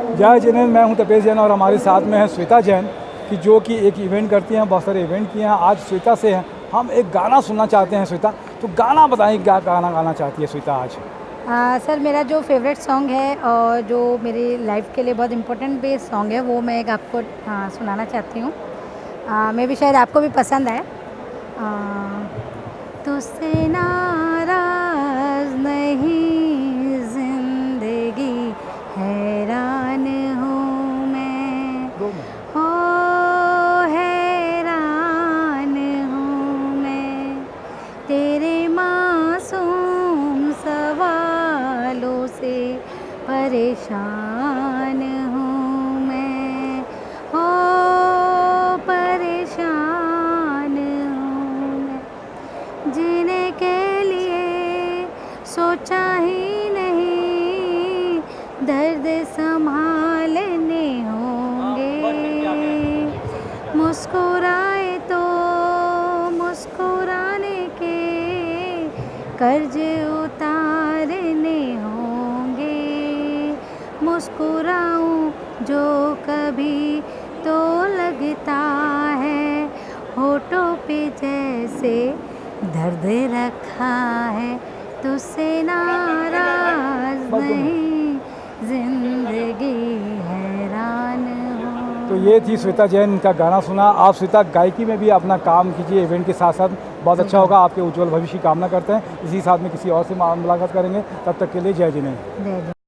जय जिनेंद्र, मैं हूं तपेश जैन और हमारे साथ में है श्वेता जैन कि जो कि एक इवेंट करती हैं, बहुत सारे इवेंट किए हैं। आज श्वेता से हैं हम एक गाना सुनना चाहते हैं। श्वेता, तो गाना बताएं, क्या गाना गाना चाहती है श्वेता आज? सर, मेरा जो फेवरेट सॉन्ग है और जो मेरी लाइफ के लिए बहुत इम्पोर्टेंट भी सॉन्ग है, वो मैं एक आपको सुनाना चाहती हूँ। मे भी शायद आपको भी पसंद आए। तुझसे नाराज़ नहीं जिंदगी, हैरान हूँ मैं, हो हैरान हूँ मैं, तेरे मासूम सवालों से परेशान हूँ मैं, हो परेशान हूँ मैं, जीने के लिए सोचा ही नहीं, दर्द संभालने होंगे, मुस्कुराए तो मुस्कुराने के कर्ज उतारने होंगे, मुस्कुराऊं जो कभी तो लगता है होठों पे जैसे दर्द रखा है, तुझसे नाराज़ नहीं जिंदगी, हैरान हूँ। तो ये थी श्वेता जैन का गाना सुना। आप श्वेता गायकी में भी अपना काम कीजिए इवेंट के साथ साथ, बहुत अच्छा होगा। आपके उज्जवल भविष्य की कामना करते हैं। इसी साथ में किसी और से मुलाकात करेंगे, तब तक के लिए जय जिनेंद्र।